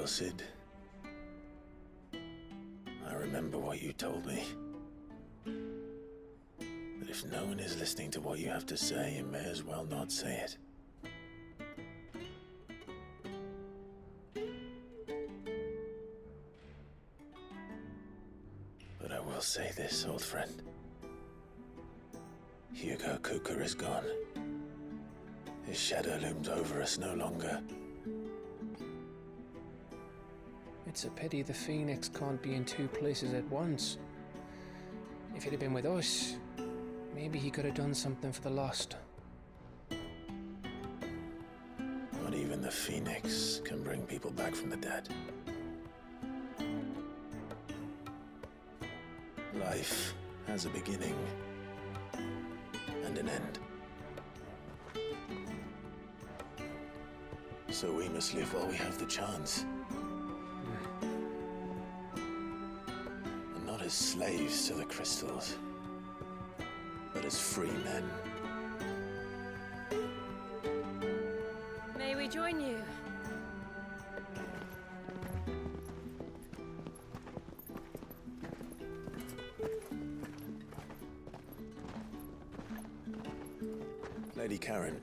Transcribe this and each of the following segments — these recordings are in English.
Well, Sid, I remember what you told me. That if no one is listening to what you have to say, you may as well not say it. But I will say this, old friend. Hugo Kuka is gone. His shadow looms over us no longer. It's a pity the Phoenix can't be in two places at once. If he'd have been with us, maybe he could have done something for the lost. Not even the Phoenix can bring people back from the dead. Life has a beginning and an end. So we must live while we have the chance. And not as slaves to the crystals, but as free men. May we join you? Lady Karen,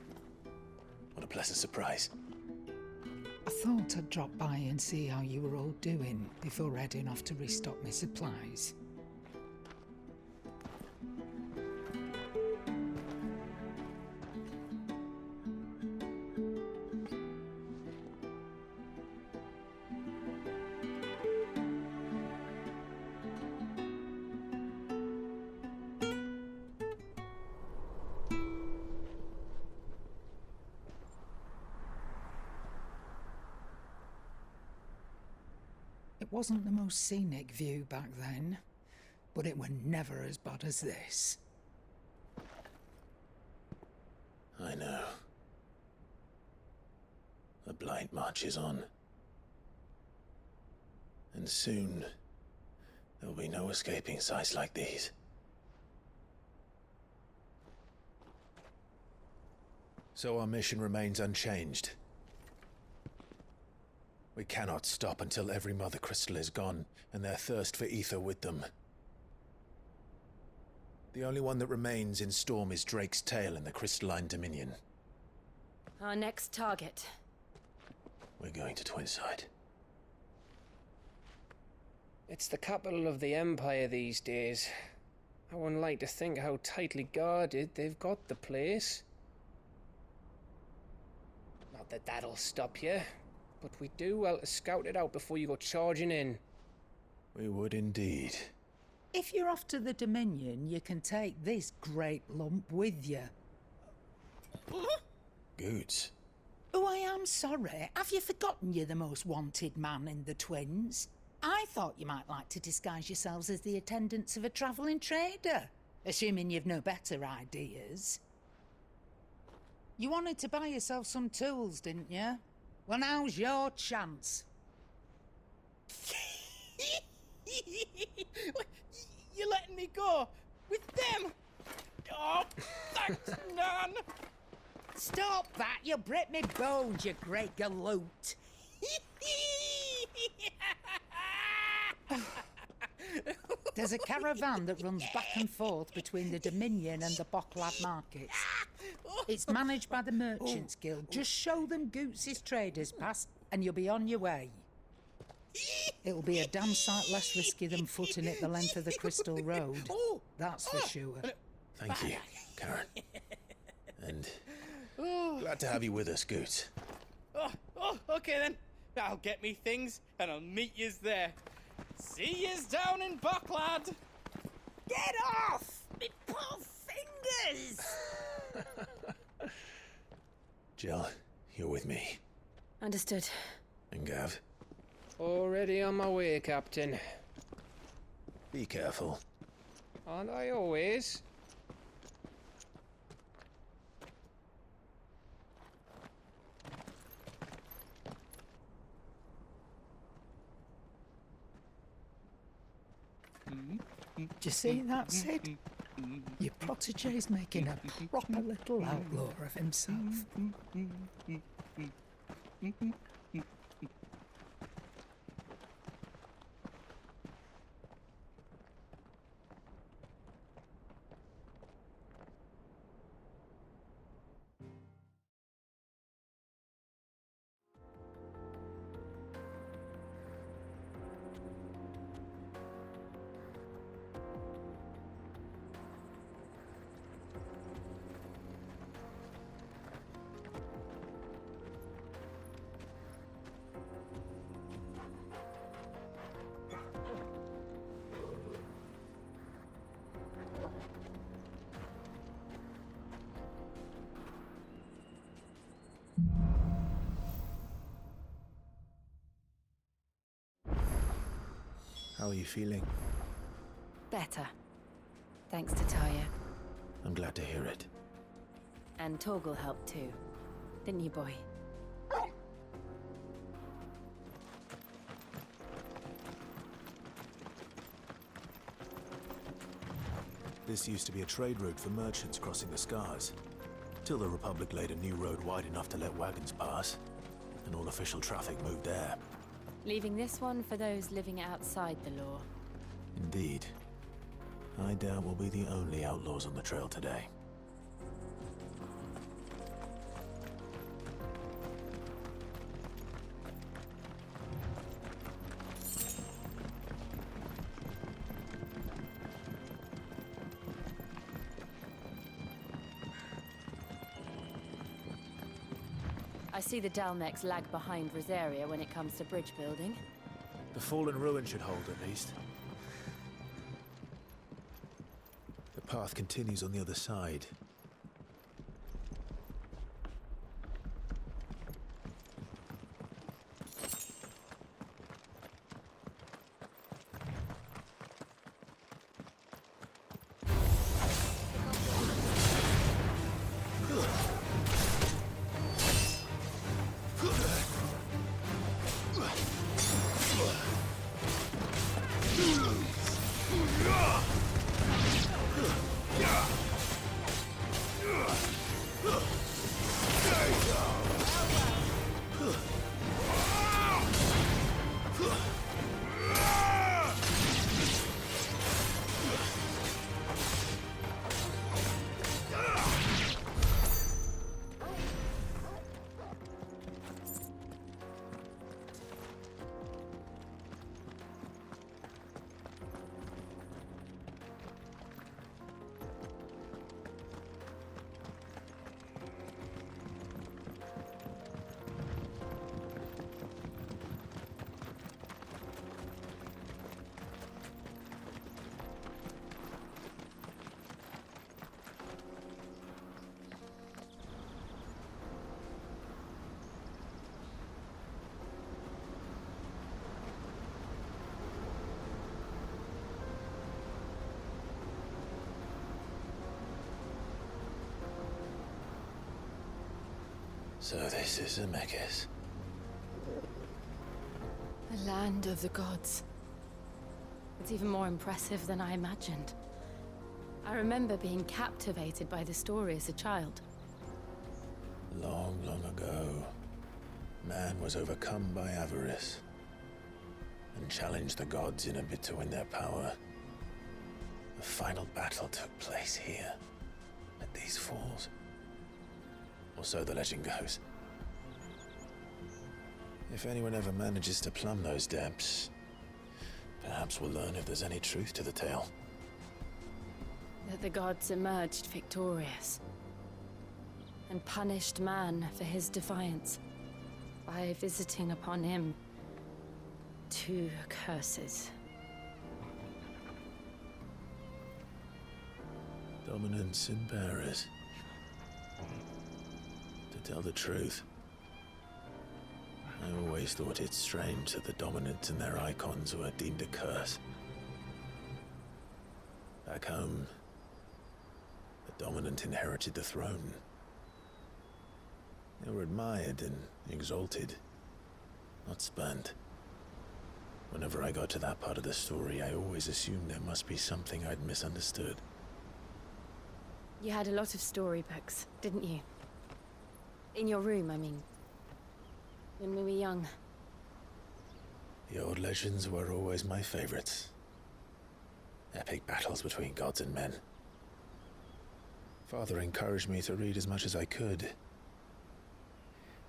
what a pleasant surprise. I thought I'd drop by and see how you were all doing before heading off to restock my supplies. It wasn't the most scenic view back then, but it were never as bad as this. I know. The blight marches on. And soon, there'll be no escaping sights like these. So our mission remains unchanged. We cannot stop until every Mother Crystal is gone, and their thirst for ether with them. The only one that remains in Storm is Drake's tail in the Crystalline Dominion. Our next target. We're going to Twinside. It's the capital of the Empire these days. I wouldn't like to think how tightly guarded they've got the place. Not that that'll stop you, but we do well to scout it out before you go charging in. We would indeed. If you're off to the Dominion, you can take this great lump with you. Goods. Oh, I am sorry. Have you forgotten you're the most wanted man in the Twins? I thought you might like to disguise yourselves as the attendants of a travelling trader, assuming you've no better ideas. You wanted to buy yourself some tools, didn't you? Well, now's your chance. You're letting me go with them? Oh, thanks, Nan. Stop that! You'll break me bones, you great galoot. There's a caravan that runs back and forth between the Dominion and the Bocklad markets. It's managed by the Merchants Guild. Just show them Goots' traders pass and you'll be on your way. It'll be a damn sight less risky than footing it the length of the Crystal Road. That's for sure. Thank you, Karen. And glad to have you with us, Goots. Okay then. I'll get me things and I'll meet yous there. See yous down in Bocklad. Get off! Me poor fingers! Jill, you're with me. Understood. And Gav, Already on my way, Captain. be careful. Aren't I always? Do you see that, Sid? Your protege's making a proper little outlaw of himself. How are you feeling? Better. Thanks to Taya. I'm glad to hear it. And Torgal helped too. Didn't you, boy? This used to be a trade route for merchants crossing the Scars, till the Republic laid a new road wide enough to let wagons pass, and all official traffic moved there. Leaving this one for those living outside the law. Indeed. I doubt we'll be the only outlaws on the trail today. I see the Dalmex lag behind Rosaria when it comes to bridge building. The fallen ruin should hold, at least. The path continues on the other side. So this is Zemeckis. The land of the gods. It's even more impressive than I imagined. I remember being captivated by the story as a child. Long, long ago, man was overcome by avarice and challenged the gods in a bid to win their power. The final battle took place here, at these falls. Or so the legend goes. If anyone ever manages to plumb those depths, perhaps we'll learn if there's any truth to the tale. That the gods emerged victorious and punished man for his defiance by visiting upon him 2 curses. Dominance and bearers. To tell the truth, I always thought it strange that the dominants and their icons were deemed a curse. Back home, the dominant inherited the throne. They were admired and exalted, not spurned. Whenever I got to that part of the story, I always assumed there must be something I'd misunderstood. You had a lot of storybooks, didn't you? In your room, I mean. When we were young. The old legends were always my favorites. Epic battles between gods and men. Father encouraged me to read as much as I could.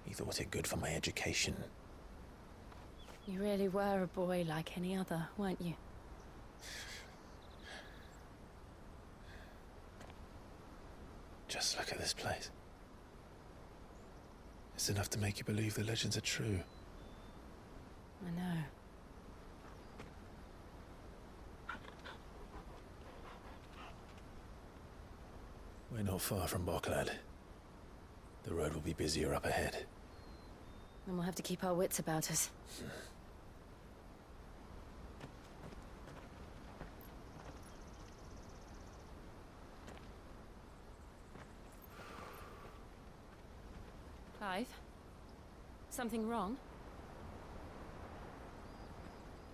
He thought it good for my education. You really were a boy like any other, weren't you? Just look at this place. It's enough to make you believe the legends are true. I know. We're not far from Boklad. The road will be busier up ahead. Then we'll have to keep our wits about us. Something wrong?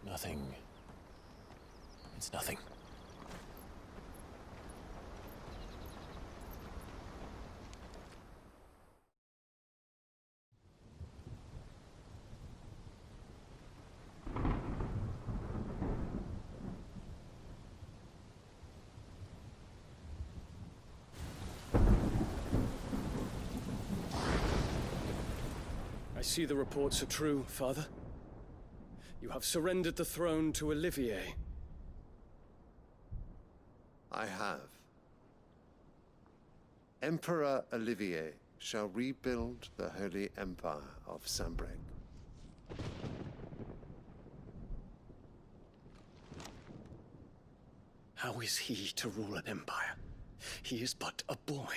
Nothing. It's nothing. I see the reports are true, Father. You have surrendered the throne to Olivier. I have. Emperor Olivier shall rebuild the Holy Empire of Sambrec. How is he to rule an empire? He is but a boy.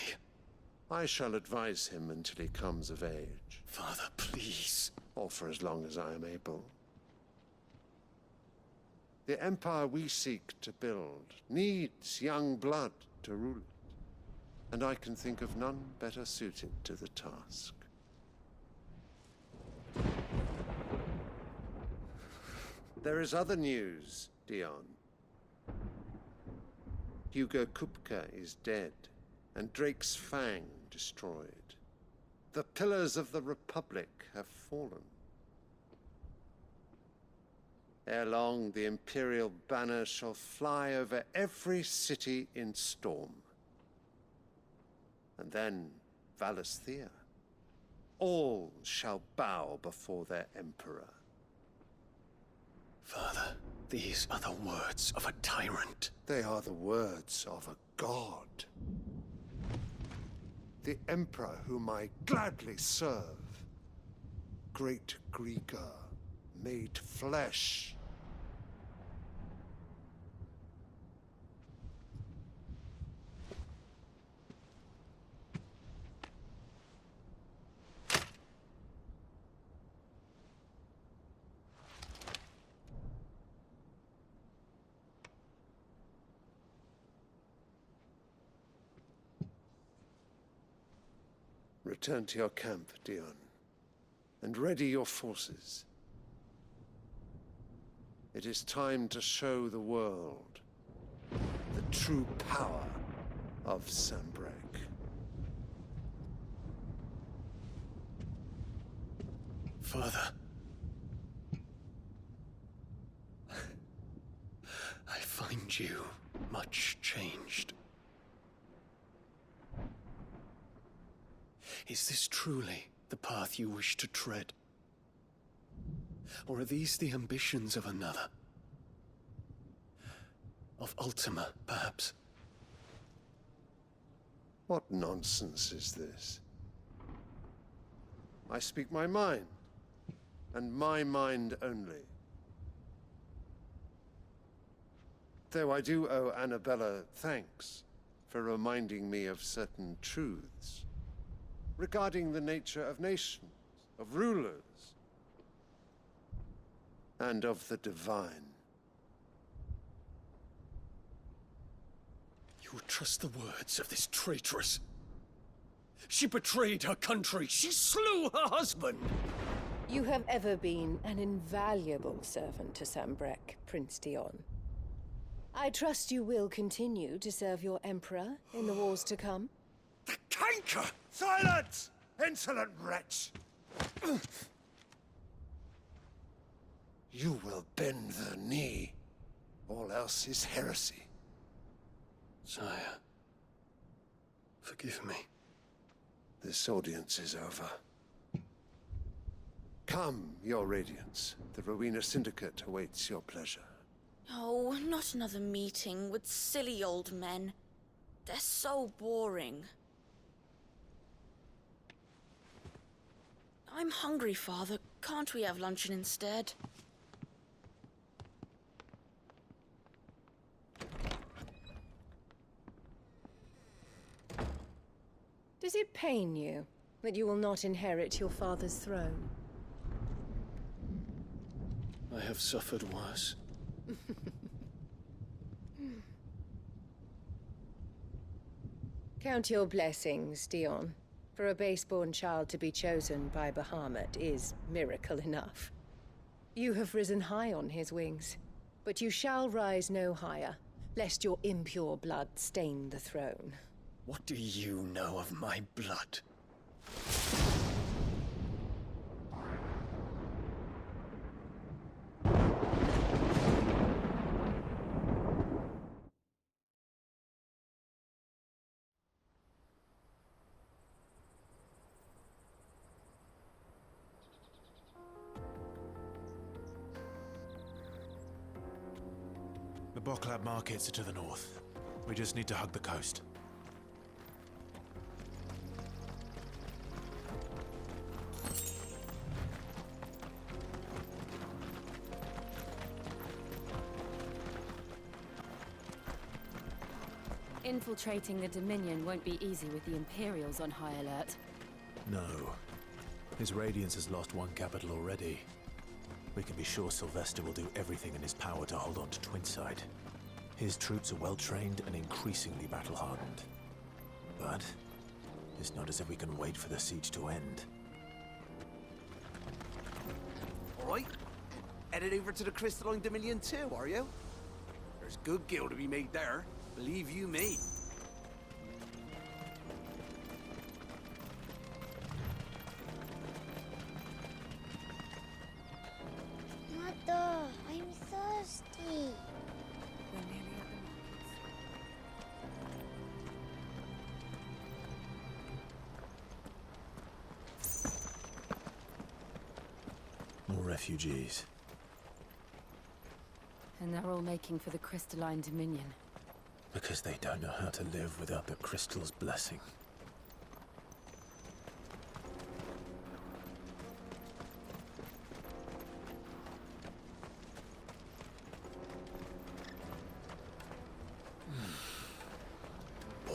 I shall advise him until he comes of age, Father, please. or for as long as I am able. The empire we seek to build needs young blood to rule it, and I can think of none better suited to the task. There is other news, Dion. Hugo Kupka is dead, and Drake's Fang destroyed. The pillars of the Republic have fallen. Ere long, the Imperial banner shall fly over every city in Storm. And then Valisthea. All shall bow before their Emperor. Father, these are the words of a tyrant. They are the words of a god. The Emperor whom I gladly serve. Great Greeker, made flesh. Return to your camp, Dion, and ready your forces. It is time to show the world the true power of Sambrec. Father. I find you much changed. Is this truly the path you wish to tread? Or are these the ambitions of another? Of Ultima, perhaps? What nonsense is this? I speak my mind, and my mind only. Though I do owe Annabella thanks for reminding me of certain truths regarding the nature of nations, of rulers, and of the divine. You would trust the words of this traitress? She betrayed her country. She slew her husband. You have ever been an invaluable servant to Sambrec, Prince Dion. I trust you will continue to serve your Emperor in the wars to come. The canker! Silence! Insolent wretch! You will bend the knee. All else is heresy. Sire, forgive me. This audience is over. Come, your Radiance. The Rowena Syndicate awaits your pleasure. Oh, not another meeting with silly old men. They're so boring. I'm hungry, Father. Can't we have luncheon instead? Does it pain you that you will not inherit your father's throne? I have suffered worse. Count your blessings, Dion. For a base-born child to be chosen by Bahamut is miracle enough. You have risen high on his wings, but you shall rise no higher, lest your impure blood stain the throne. What do you know of my blood? The Boklab markets are to the north. We just need to hug the coast. Infiltrating the Dominion won't be easy with the Imperials on high alert. No. His Radiance has lost one capital already. We can be sure Sylvester will do everything in his power to hold on to Twinside. His troops are well-trained and increasingly battle-hardened. But it's not as if we can wait for the siege to end. All right. Headed over to the Crystalline Dominion too, are you? There's good gil to be made there. Believe you me. Mother, I'm thirsty. More refugees. And they're all making for the Crystalline Dominion. Because they don't know how to live without the crystal's blessing.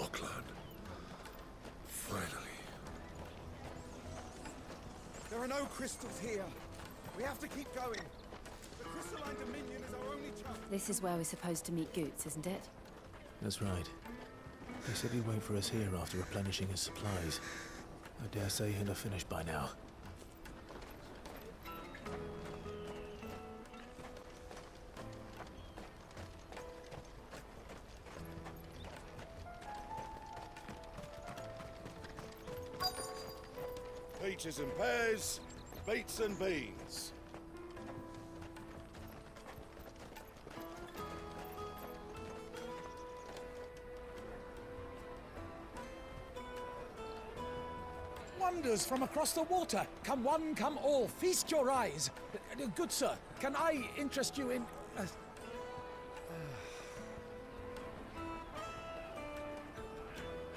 Auckland. Finally. There are no crystals here. We have to keep going. The Crystalline Dominion is our only chance. This is where we're supposed to meet Goots, isn't it? That's right. He said he'd wait for us here after replenishing his supplies. I dare say he'll have finished by now. Peaches and pears, beets and beans. Wonders from across the water. Come one, come all. Feast your eyes. Good sir, can I interest you in...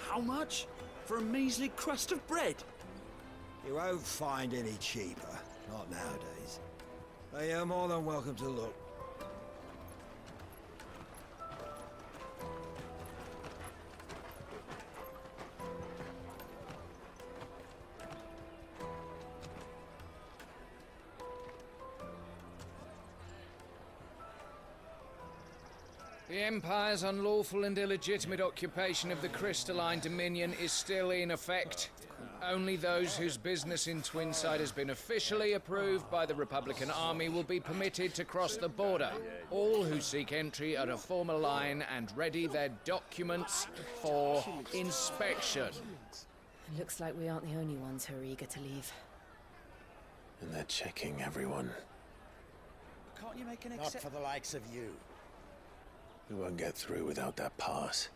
How much? For a measly crust of bread? You won't find any cheaper. Not nowadays. But you're more than welcome to look. The Empire's unlawful and illegitimate occupation of the Crystalline Dominion is still in effect. Only those whose business in Twinside has been officially approved by the Republican Army will be permitted to cross the border. All who seek entry are to form a line and ready their documents for inspection. It looks like we aren't the only ones who are eager to leave. And they're checking everyone. Can't you make an exception? Not for the likes of you. We won't get through without that pass.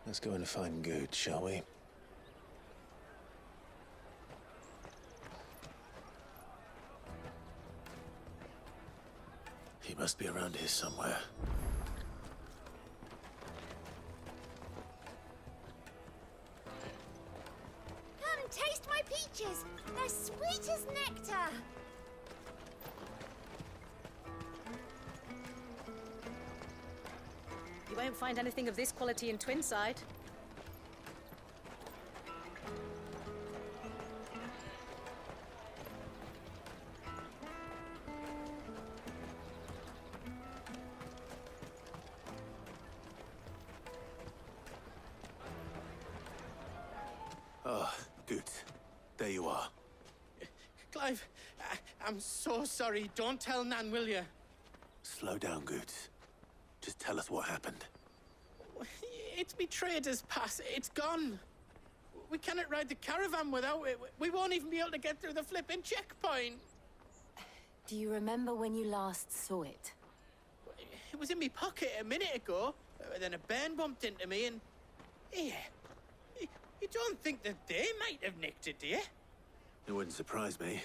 Let's go and find Good, shall we? He must be around here somewhere. Come, taste my peaches. They're sweet as nectar. You won't find anything of this quality in Twinside. Good. There you are. Clive, I'm so sorry. Don't tell Nan, will you? Slow down, Goots. Just tell us what happened. It's me trader's pass. It's gone. We cannot ride the caravan without it. We won't even be able to get through the flipping checkpoint. Do you remember when you last saw it? It was in my pocket a minute ago. Then a bairn bumped into me and... Yeah. You don't think that they might have nicked it, do you? It wouldn't surprise me.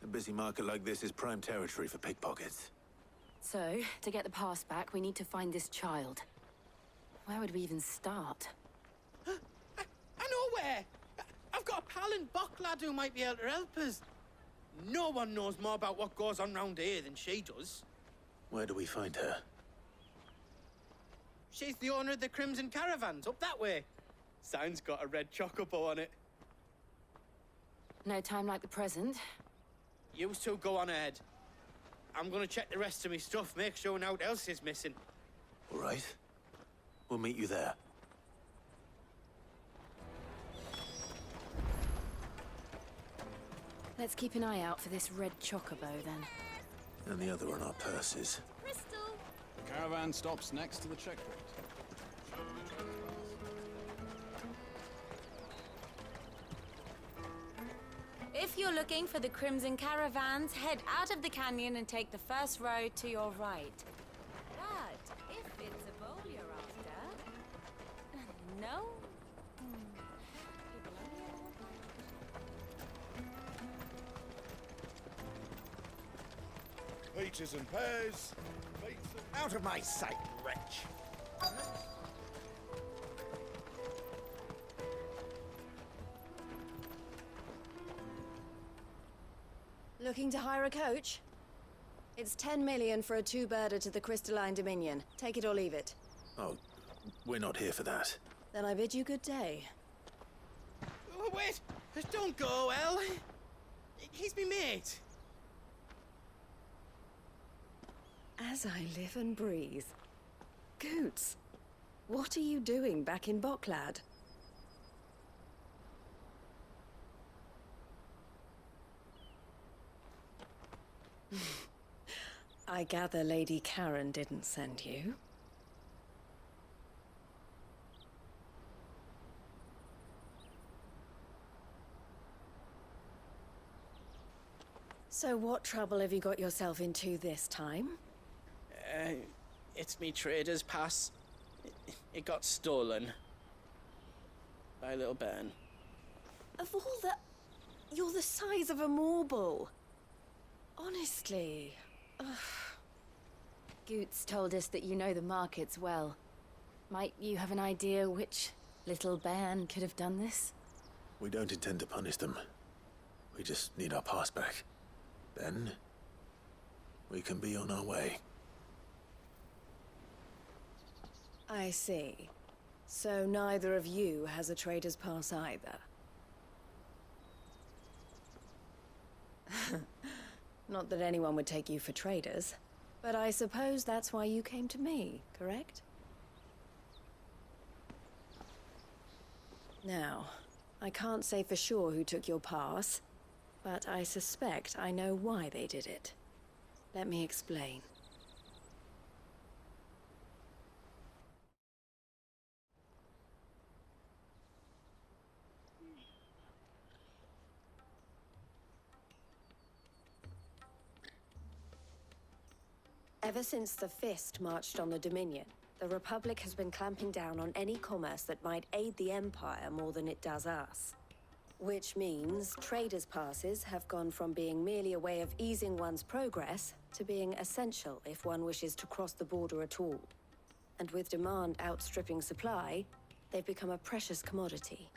A busy market like this is prime territory for pickpockets. So, to get the pass back, we need to find this child. Where would we even start? I know where! I've got a pal in Bock lad who might be able to help us. No one knows more about what goes on round here than she does. Where do we find her? She's the owner of the Crimson Caravans, up that way. Sign's got a red chocobo on it. No time like the present. You two go on ahead. I'm gonna check the rest of my stuff, make sure naught else is missing. All right. We'll meet you there. Let's keep an eye out for this red chocobo, then. And the other on our purses. Crystal! The caravan stops next to the checkpoint. If you're looking for the Crimson Caravans, head out of the canyon and take the first road to your right. But if it's a bowl you're after... No? Peaches and pears. Out of my sight, wretch. Looking to hire a coach? It's 10 million for a two-birder to the Crystalline Dominion. Take it or leave it. Oh, we're not here for that. Then I bid you good day. Oh, wait! Don't go, El. He's me mate. As I live and breathe. Goots, what are you doing back in Bocklad? I gather Lady Karen didn't send you. So what trouble have you got yourself into this time? It's me trader's pass. It got stolen. By a little bairn. Of all the... You're the size of a marble. Honestly. Ugh. Goots told us that you know the markets well. Might you have an idea which little bairn could have done this? We don't intend to punish them. We just need our pass back. Then, we can be on our way. I see. So neither of you has a trader's pass either. Not that anyone would take you for traders, but I suppose that's why you came to me, correct? Now, I can't say for sure who took your pass, but I suspect I know why they did it. Let me explain. Ever since the Fist marched on the Dominion, the Republic has been clamping down on any commerce that might aid the Empire more than it does us. Which means traders' passes have gone from being merely a way of easing one's progress to being essential if one wishes to cross the border at all. And with demand outstripping supply, they've become a precious commodity,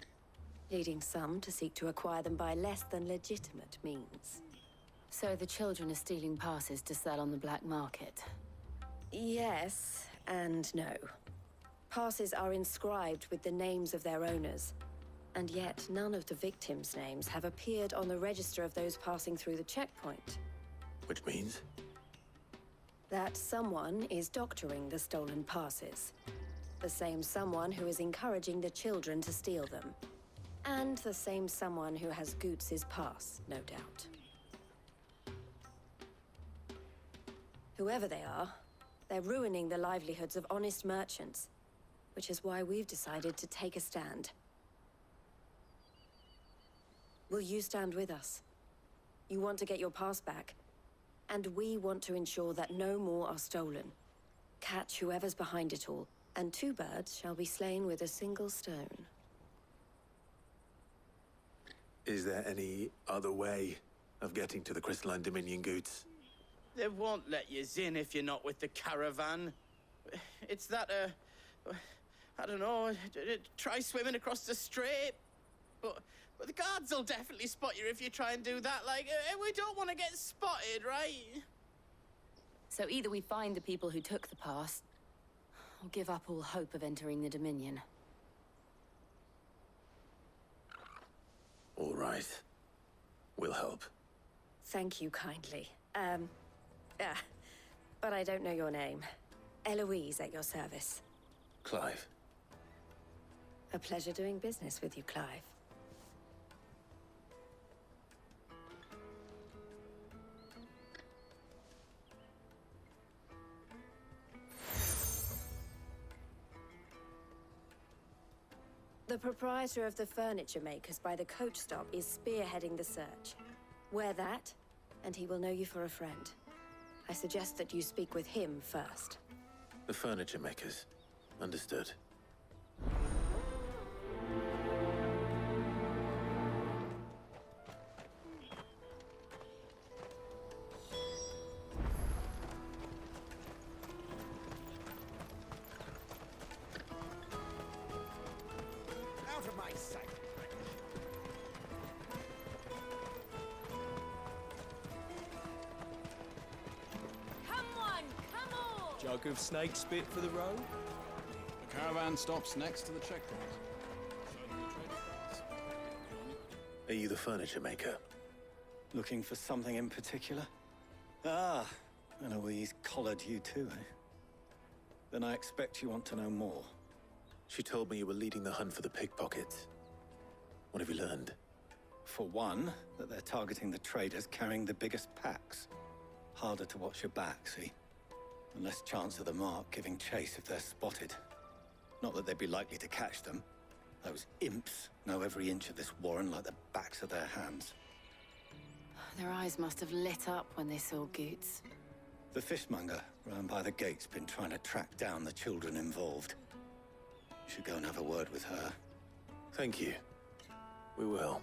leading some to seek to acquire them by less than legitimate means. So the children are stealing passes to sell on the black market? Yes, and no. Passes are inscribed with the names of their owners, and yet none of the victims' names have appeared on the register of those passing through the checkpoint. Which means? That someone is doctoring the stolen passes. The same someone who is encouraging the children to steal them. And the same someone who has Goots' pass, no doubt. Whoever they are, they're ruining the livelihoods of honest merchants, which is why we've decided to take a stand. Will you stand with us? You want to get your pass back, and we want to ensure that no more are stolen. Catch whoever's behind it all, and 2 birds shall be slain with a single stone. Is there any other way of getting to the Crystalline Dominion Goots? They won't let you in if you're not with the caravan. It's that, I don't know, try swimming across the strait. But the guards will definitely spot you if you try and do that. Like, we don't want to get spotted, right? So either we find the people who took the pass, or give up all hope of entering the Dominion. All right. We'll help. Thank you kindly. But I don't know your name. Eloise at your service. Clive. A pleasure doing business with you, Clive. The proprietor of the furniture makers by the coach stop is spearheading the search. Wear that, and he will know you for a friend. I suggest that you speak with him first. The furniture makers. Understood. Out of my sight! Come on, come on! Jug of snake spit for the road? The caravan stops next to the checkpoint. Are you the furniture maker? Looking for something in particular? Ah, Eloise collared you too, eh? Then I expect you want to know more. She told me you were leading the hunt for the pickpockets. What have you learned? For one, that they're targeting the traders carrying the biggest packs. Harder to watch your back, see? And less chance of the mark giving chase if they're spotted. Not that they'd be likely to catch them. Those imps know every inch of this warren like the backs of their hands. Their eyes must have lit up when they saw Goots. The fishmonger round by the gate's been trying to track down the children involved. You should go and have a word with her. Thank you. We will.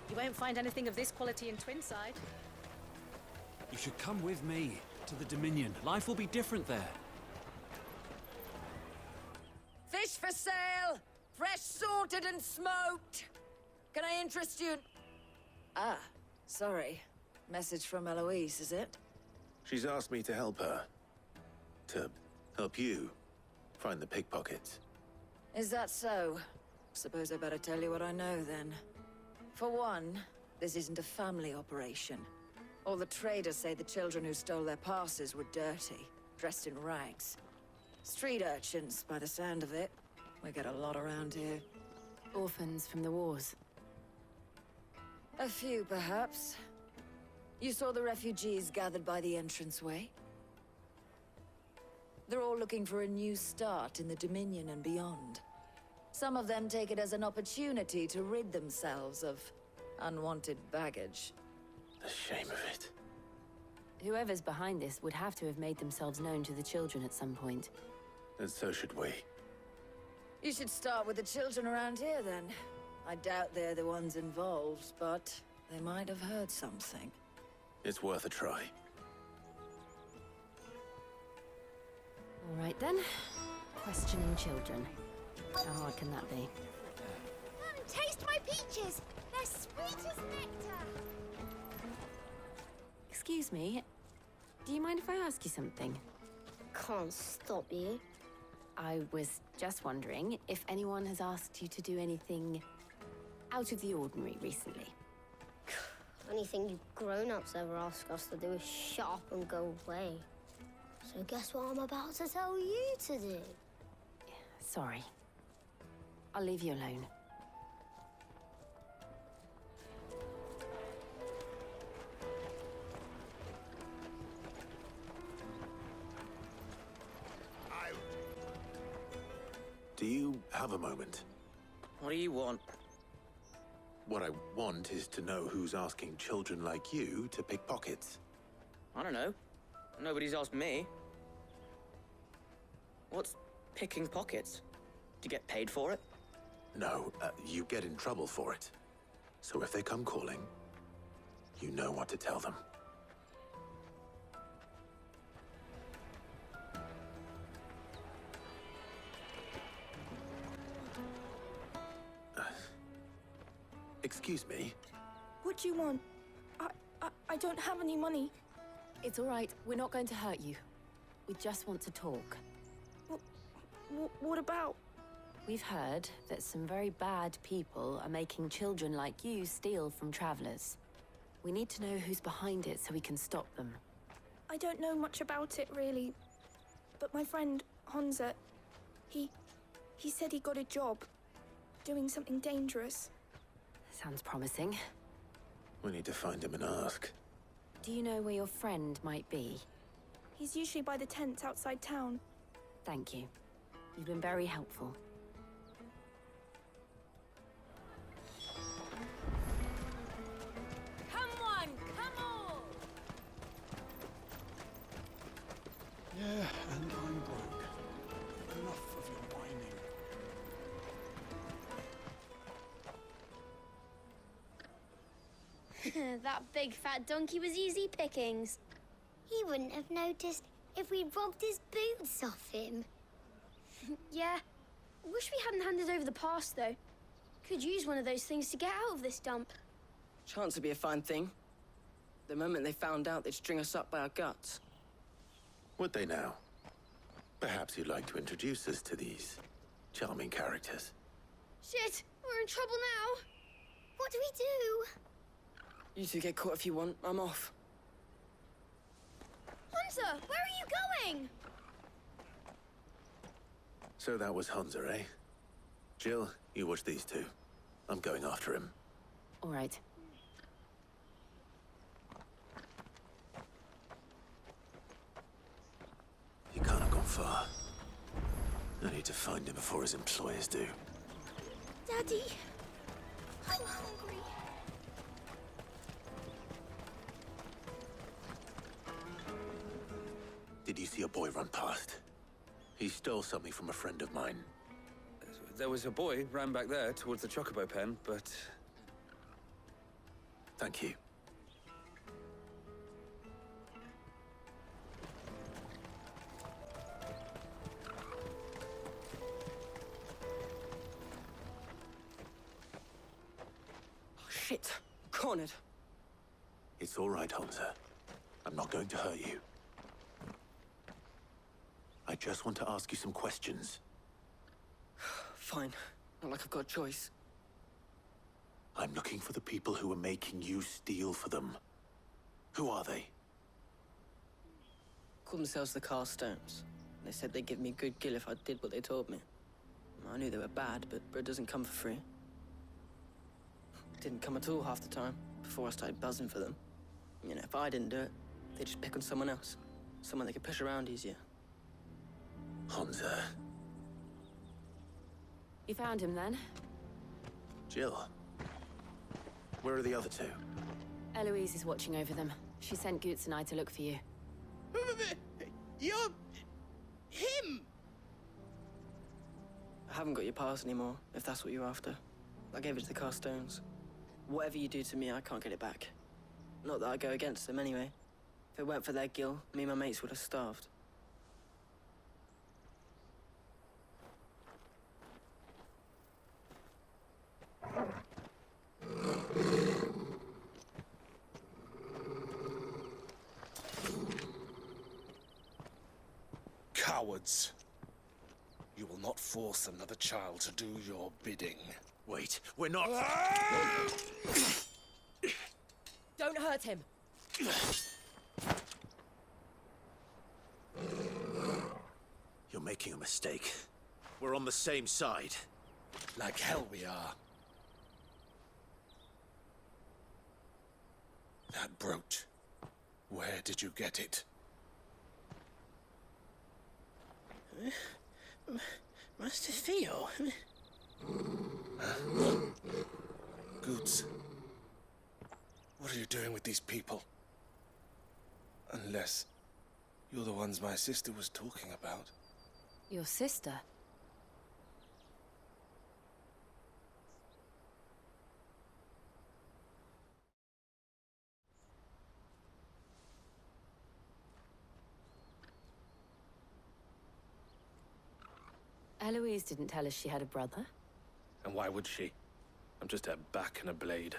You won't find anything of this quality in Twinside. You should come with me to the Dominion. Life will be different there. Fish for sale! Fresh sorted and smoked! Can I interest you in... Ah, sorry. Message from Eloise, is it? She's asked me to help her. To help you find the pickpockets. Is that so? Suppose I better tell you what I know, then. For one, this isn't a family operation. All the traders say the children who stole their passes were dirty, dressed in rags. Street urchins, by the sound of it. We get a lot around here. Orphans from the wars. A few, perhaps. You saw the refugees gathered by the entranceway? They're all looking for a new start in the Dominion and beyond. Some of them take it as an opportunity to rid themselves of unwanted baggage. The shame of it. Whoever's behind this would have to have made themselves known to the children at some point. And so should we. You should start with the children around here, then. I doubt they're the ones involved, but they might have heard something. It's worth a try. All right, then. Questioning children. How hard can that be? Taste my peaches! They're sweet as nectar! Excuse me. Do you mind if I ask you something? Can't stop you. I was just wondering if anyone has asked you to do anything out of the ordinary recently. Only thing you grown-ups ever ask us to do is shut up and go away. So guess what I'm about to tell you to do? Sorry. I'll leave you alone. Do you have a moment? What do you want? What I want is to know who's asking children like you to pick pockets. I don't know. Nobody's asked me. What's picking pockets? Do you get paid for it? No, you get in trouble for it. So if they come calling, you know what to tell them. Excuse me? What do you want? I don't have any money. It's all right. We're not going to hurt you. We just want to talk. What about? We've heard that some very bad people are making children like you steal from travelers. We need to know who's behind it so we can stop them. I don't know much about it, really. But my friend, Honza, he said he got a job doing something dangerous. Sounds promising. We need to find him and ask. Do you know where your friend might be? He's usually by the tents outside town. Thank you. You've been very helpful. Come on, come on! Yeah, and I'm broke. Enough of your whining. That big fat donkey was easy pickings. He wouldn't have noticed if we'd robbed his boots off him. Yeah. Wish we hadn't handed over the pass, though. Could use one of those things to get out of this dump. Chance would be a fine thing. The moment they found out, they'd string us up by our guts. Would they now? Perhaps you'd like to introduce us to these charming characters. Shit, we're in trouble now. What do we do? You two get caught if you want. I'm off. Hunter, where are you going? So that was Hunza, eh? Jill, you watch these two. I'm going after him. All right. He can't have gone far. I need to find him before his employers do. Daddy, I'm hungry. Did you see a boy run past? He stole something from a friend of mine. There was a boy ran back there towards the chocobo pen, but... Thank you. Oh, shit. Cornered. It's all right, Hunter. I'm not going to hurt you. I just want to ask you some questions. Fine. Not like I've got a choice. I'm looking for the people who are making you steal for them. Who are they? Called themselves the Carstones. They said they'd give me good gill if I did what they told me. I knew they were bad, but bread doesn't come for free. Didn't come at all half the time, before I started buzzing for them. You know, if I didn't do it, they'd just pick on someone else. Someone they could push around easier. Hunter. You found him then? Jill. Where are the other two? Eloise is watching over them. She sent Goots and I to look for you. You're... him! I haven't got your pass anymore, if that's what you're after. I gave it to the Carstones. Whatever you do to me, I can't get it back. Not that I go against them anyway. If it weren't for their gill, me and my mates would have starved. Cowards. You will not force another child to do your bidding. Wait, we're not... Don't hurt him. You're making a mistake. We're on the same side. Like hell we are. That brooch. Where did you get it? Master Theo? Goods. What are you doing with these people? Unless you're the ones my sister was talking about. Your sister? Eloise didn't tell us she had a brother. And why would she? I'm just her back and a blade.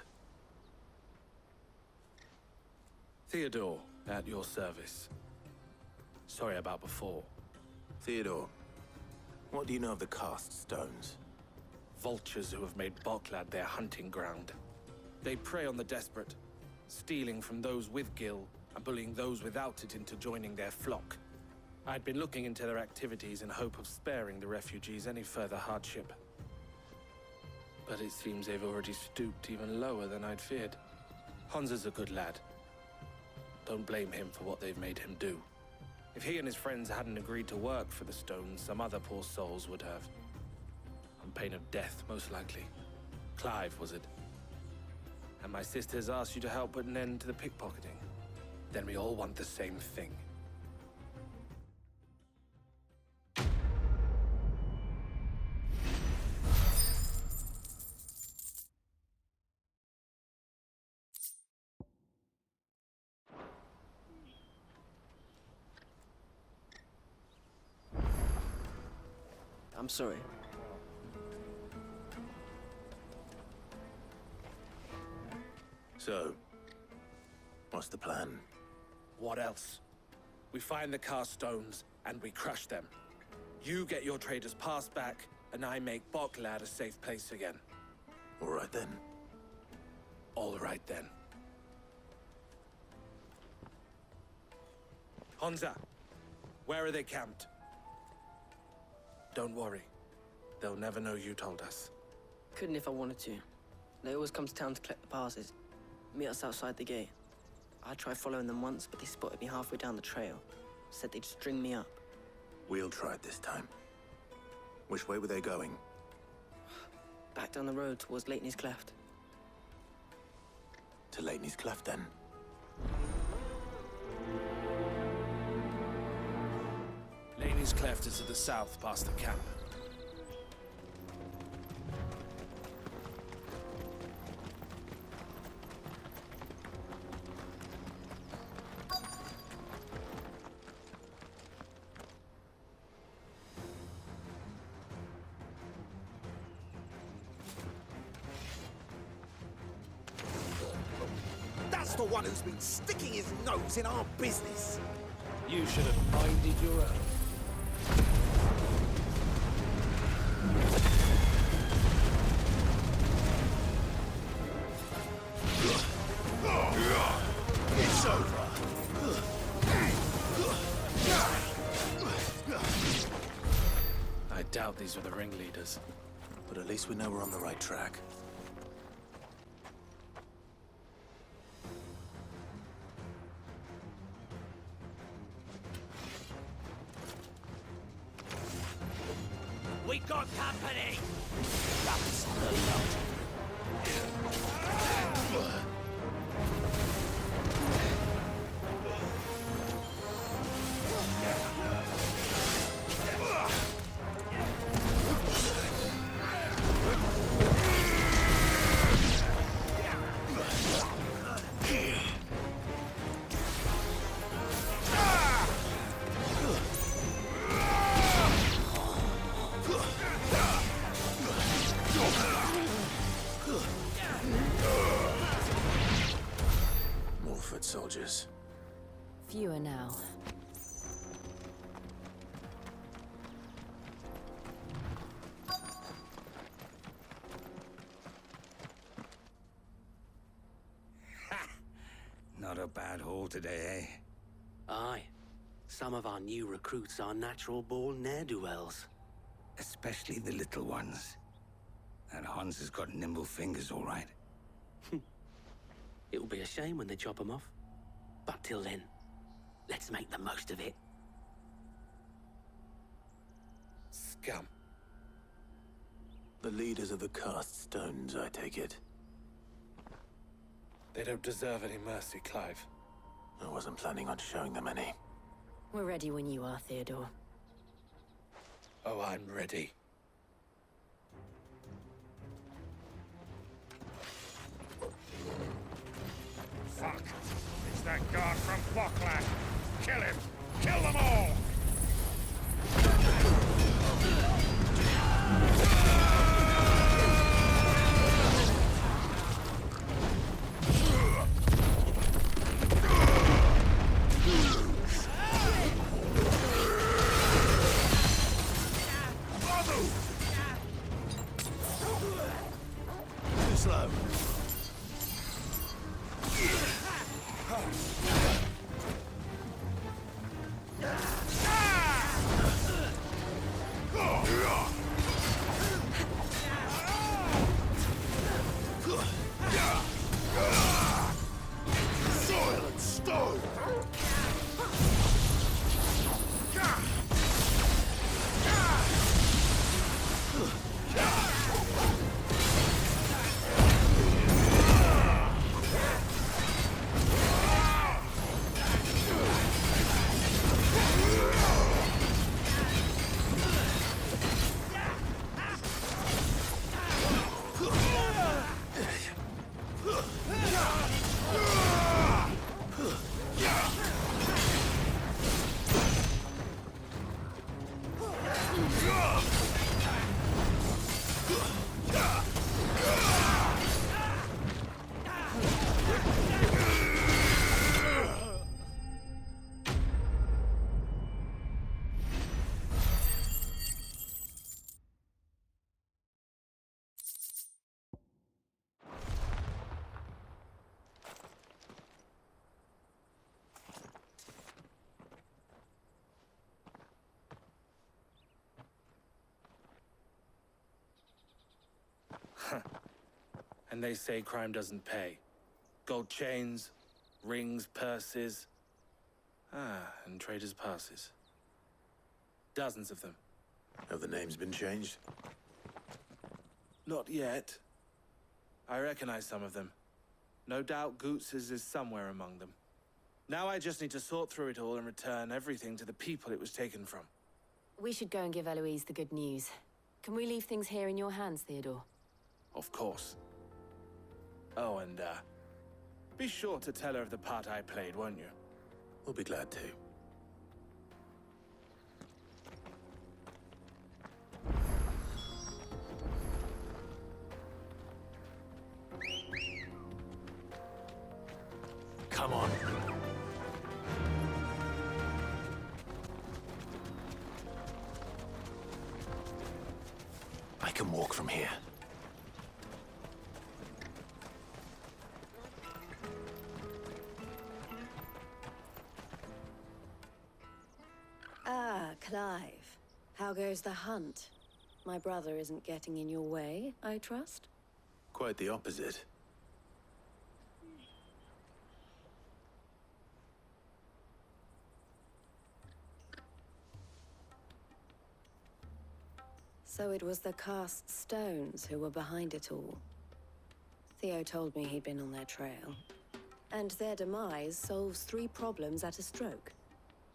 Theodore, at your service. Sorry about before. Theodore, what do you know of the cast stones? Vultures who have made Boklad their hunting ground. They prey on the desperate, stealing from those with gil and bullying those without it into joining their flock. I'd been looking into their activities in hope of sparing the refugees any further hardship. But it seems they've already stooped even lower than I'd feared. Hansa's a good lad. Don't blame him for what they've made him do. If he and his friends hadn't agreed to work for the stones, some other poor souls would have. On pain of death, most likely. Clive, was it? And my sisters asked you to help put an end to the pickpocketing. Then we all want the same thing. I'm sorry. So, what's the plan? What else? We find the cast stones and we crush them. You get your traders passed back, and I make Boklad a safe place again. All right then. All right then. Hansa, where are they camped? Don't worry. They'll never know you told us. Couldn't if I wanted to. They always come to town to collect the passes. Meet us outside the gate. I tried following them once, but they spotted me halfway down the trail. Said they'd string me up. We'll try it this time. Which way were they going? Back down the road towards Leitney's Cleft. To Leitney's Cleft, then? Laney's Cleft is to the south, past the camp. That's the one who's been sticking his nose in our business. You should have minded your own. It's over. I doubt these were the ringleaders. But at least we know we're on the right track. We got company. That's the lot. More foot soldiers. Fewer now. a bad haul today, eh? Aye. Some of our new recruits are natural-born ne'er-do-wells. Especially the little ones. That Hans has got nimble fingers, all right. It will be a shame when they chop them off. But till then, let's make the most of it. Scum. The leaders of the cast stones, I take it. They don't deserve any mercy, Clive. I wasn't planning on showing them any. We're ready when you are, Theodore. Oh, I'm ready. Fuck! It's that guard from Bokland! Kill him! Kill them all! Too slow. Silent stone! And they say crime doesn't pay. Gold chains, rings, purses. And traders' passes. Dozens of them. Have the names been changed? Not yet. I recognize some of them. No doubt Goots's is somewhere among them. Now I just need to sort through it all and return everything to the people it was taken from. We should go and give Eloise the good news. Can we leave things here in your hands, Theodore? Of course. Oh, and, be sure to tell her of the part I played, won't you? We'll be glad to. Come on. I can walk from here. Ah, Clive. How goes the hunt? My brother isn't getting in your way, I trust? Quite the opposite. So it was the cast stones who were behind it all. Theo told me he'd been on their trail. And their demise solves 3 problems at a stroke.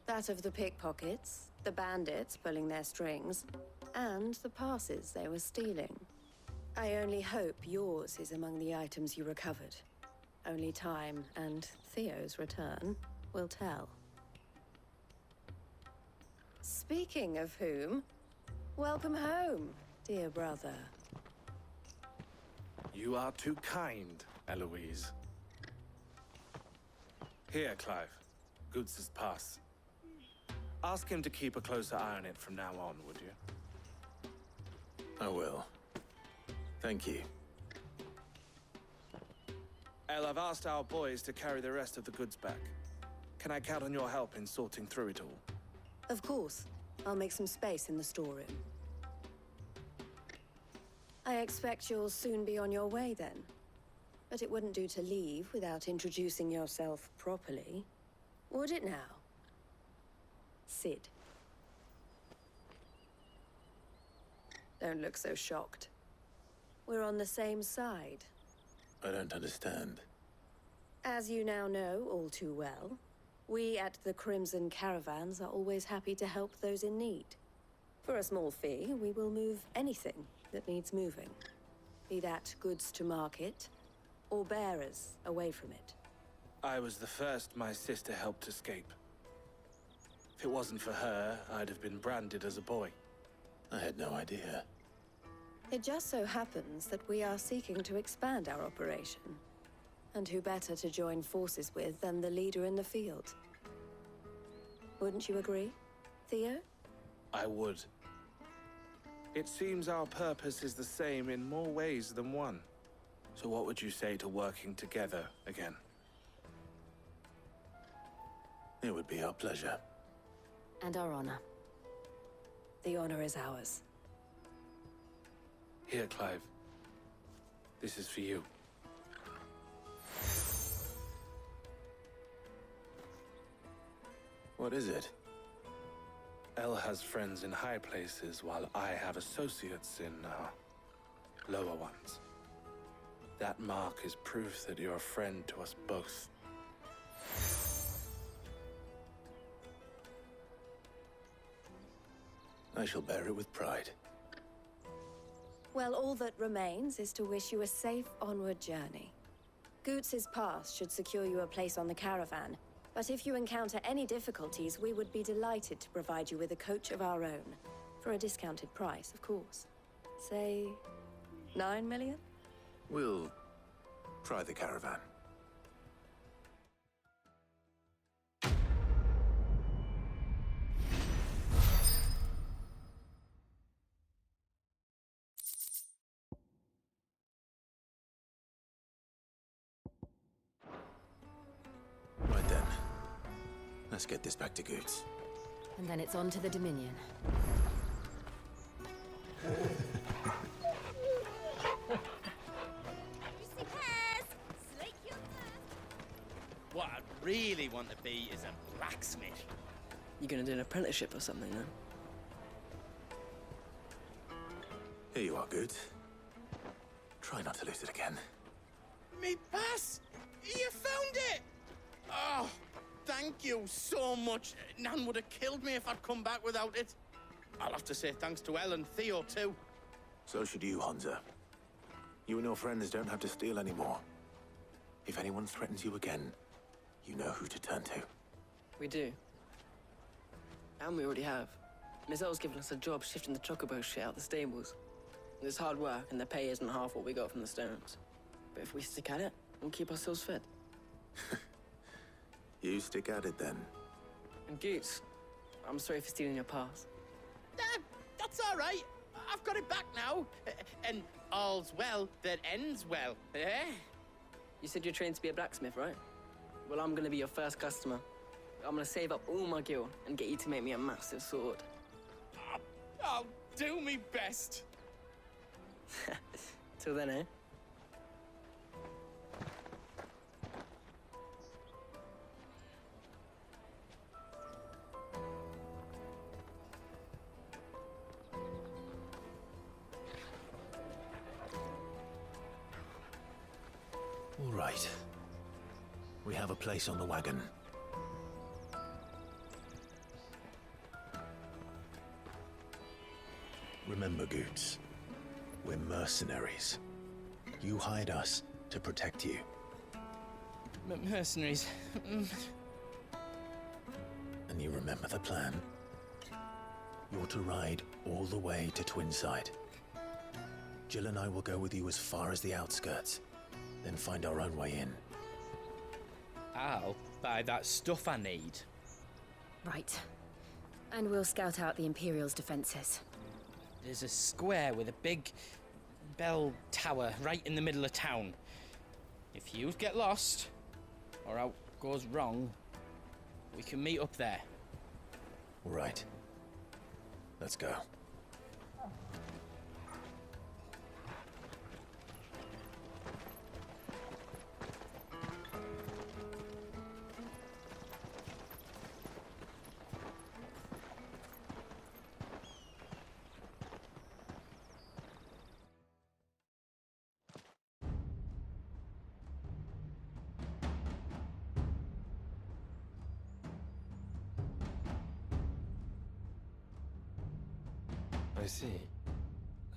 That of the pickpockets, the bandits pulling their strings, and the passes they were stealing. I only hope yours is among the items you recovered. Only time and Theo's return will tell. Speaking of whom, welcome home, dear brother. You are too kind, Eloise. Here, Clive. Goots's pass. Ask him to keep a closer eye on it from now on, would you? I will. Thank you. El, I've asked our boys to carry the rest of the goods back. Can I count on your help in sorting through it all? Of course. I'll make some space in the storeroom. I expect you'll soon be on your way then. But it wouldn't do to leave without introducing yourself properly. Would it now? Sid. Don't look so shocked. We're on the same side. I don't understand. As you now know all too well, we at the Crimson Caravans are always happy to help those in need. For a small fee, we will move anything that needs moving. Be that goods to market, or bearers away from it. I was the first my sister helped escape. If it wasn't for her, I'd have been branded as a boy. I had no idea. It just so happens that we are seeking to expand our operation. And who better to join forces with than the leader in the field? Wouldn't you agree, Theo? I would. It seems our purpose is the same in more ways than one. So what would you say to working together again? It would be our pleasure. And our honor. The honor is ours. Here, Clive. This is for you. What is it? El has friends in high places, while I have associates in, lower ones. That mark is proof that you're a friend to us both. I shall bear it with pride. Well, all that remains is to wish you a safe onward journey. Goots's pass should secure you a place on the caravan, but if you encounter any difficulties, we would be delighted to provide you with a coach of our own. For a discounted price, of course. Say, 9 million? We'll try the caravan. Right then. Let's get this back to Goots. And then it's on to the Dominion. What I really want to be is a blacksmith. You gonna do an apprenticeship or something, then? Here you are, Goots. Try not to lose it again. Me pass! You found it! Oh, thank you so much. Nan would have killed me if I'd come back without it. I'll have to say thanks to Elle and Theo, too. So should you, Hansa. You and your friends don't have to steal anymore. If anyone threatens you again, you know who to turn to. We do. And we already have. Miss Elle's given us a job shifting the chocobo shit out the stables. It's hard work, and the pay isn't half what we got from the Stones. But if we stick at it, we'll keep ourselves fed. You stick at it, then. And Goots, I'm sorry for stealing your pass. That's all right. I've got it back now. And all's well that ends well, eh? You said you're trained to be a blacksmith, right? Well, I'm gonna be your first customer. I'm gonna save up all my gil and get you to make me a massive sword. I'll do me best. Till then, eh? All right. We have a place on the wagon. Remember, Goots, we're mercenaries. You hired us to protect you. Mercenaries. And you remember the plan? You're to ride all the way to Twinside. Jill and I will go with you as far as the outskirts, then find our own way in. I'll buy that stuff I need. Right. And we'll scout out the Imperial's defenses. There's a square with a big bell tower right in the middle of town. If you get lost, or out goes wrong, we can meet up there. Right. Let's go. I see.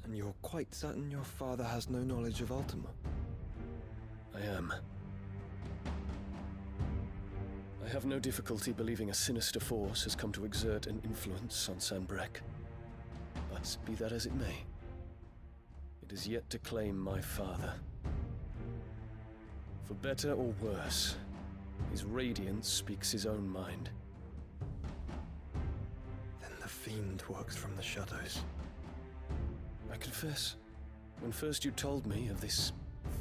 And you're quite certain your father has no knowledge of Ultima? I am. I have no difficulty believing a sinister force has come to exert an influence on Sanbreque. But be that as it may, it is yet to claim my father. For better or worse, his radiance speaks his own mind. Then the fiend works from the shadows. I confess, when first you told me of this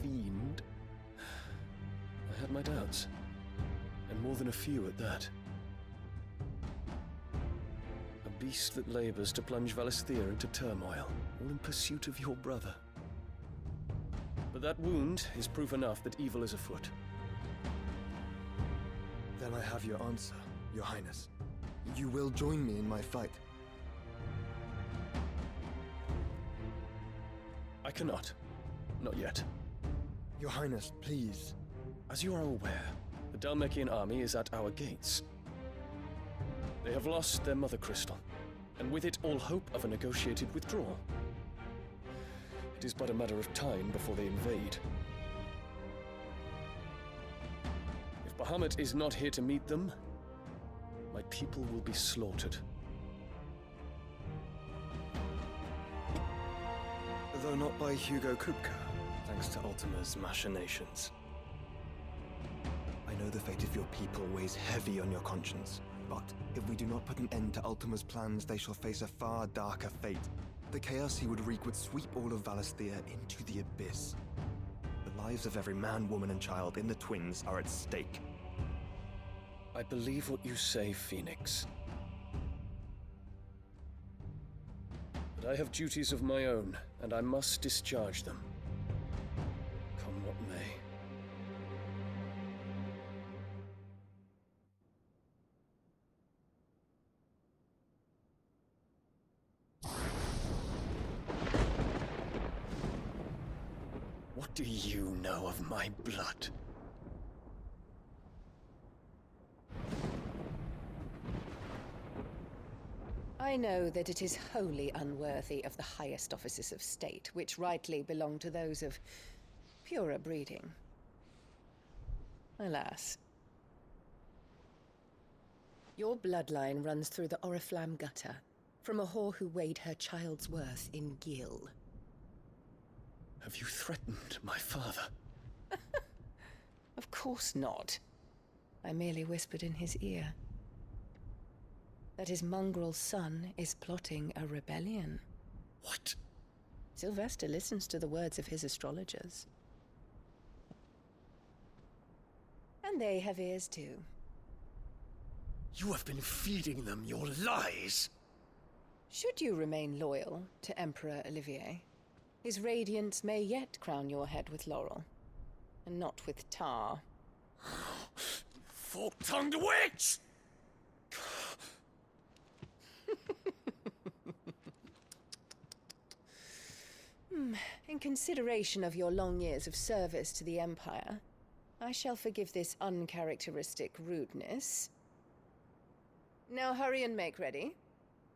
fiend, I had my doubts, and more than a few at that. A beast that labors to plunge Valisthea into turmoil, all in pursuit of your brother. But that wound is proof enough that evil is afoot. Then I have your answer, Your Highness. You will join me in my fight. I cannot. Not yet. Your Highness, please. As you are aware, the Dhalmekian army is at our gates. They have lost their mother crystal, and with it all hope of a negotiated withdrawal. It is but a matter of time before they invade. If Bahamut is not here to meet them, my people will be slaughtered. Though not by Hugo Kupka, thanks to Ultima's machinations. I know the fate of your people weighs heavy on your conscience, but if we do not put an end to Ultima's plans, they shall face a far darker fate. The chaos he would wreak would sweep all of Valisthea into the abyss. The lives of every man, woman, and child in the Twins are at stake. I believe what you say, Phoenix. But I have duties of my own, and I must discharge them. Come what may. What do you know of my blood? I know that it is wholly unworthy of the highest offices of state, which rightly belong to those of purer breeding. Alas. Your bloodline runs through the Oriflamme gutter, from a whore who weighed her child's worth in gil. Have you threatened my father? Of course not. I merely whispered in his ear that his mongrel son is plotting a rebellion. What? Sylvester listens to the words of his astrologers. And they have ears too. You have been feeding them your lies! Should you remain loyal to Emperor Olivier, his radiance may yet crown your head with laurel, and not with tar. Fork-tongued witch! In consideration of your long years of service to the Empire, I shall forgive this uncharacteristic rudeness. Now hurry and make ready,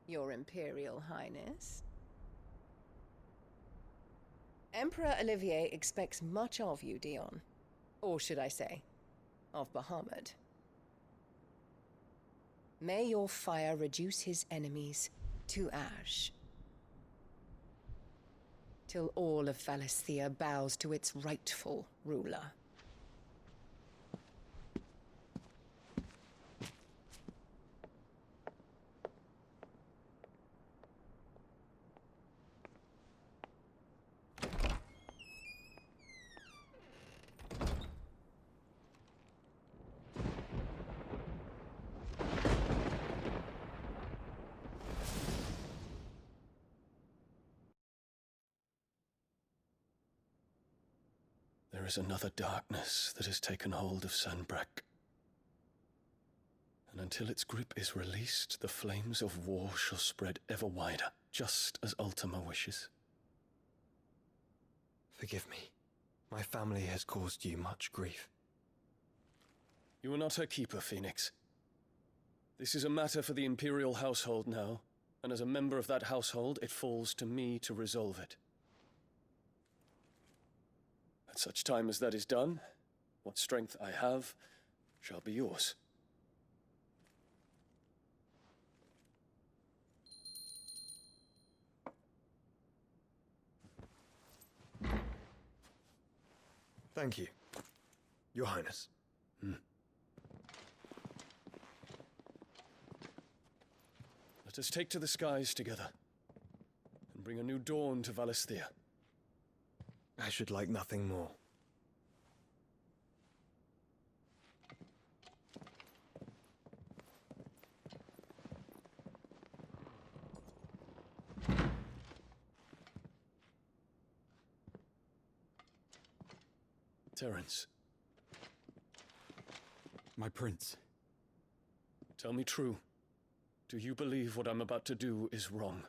Your Imperial Highness. Emperor Olivier expects much of you, Dion. Or should I say, of Bahamut. May your fire reduce his enemies to ash, till all of Valisthea bows to its rightful ruler. There is another darkness that has taken hold of Sanbreque. And until its grip is released, the flames of war shall spread ever wider, just as Ultima wishes. Forgive me. My family has caused you much grief. You are not her keeper, Phoenix. This is a matter for the Imperial household now, and as a member of that household, it falls to me to resolve it. At such time as that is done, what strength I have shall be yours. Thank you, Your Highness. Let us take to the skies together, and bring a new dawn to Valisthea. I should like nothing more. Terence. My prince. Tell me true. Do you believe what I'm about to do is wrong?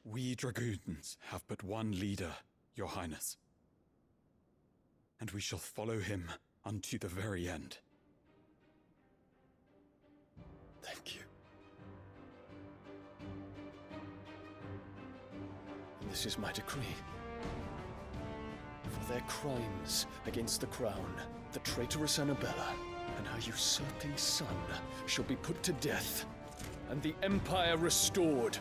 We dragoons have but one leader, Your Highness. And we shall follow him unto the very end. Thank you. And this is my decree. For their crimes against the crown, the traitorous Annabella and her usurping son shall be put to death, and the Empire restored.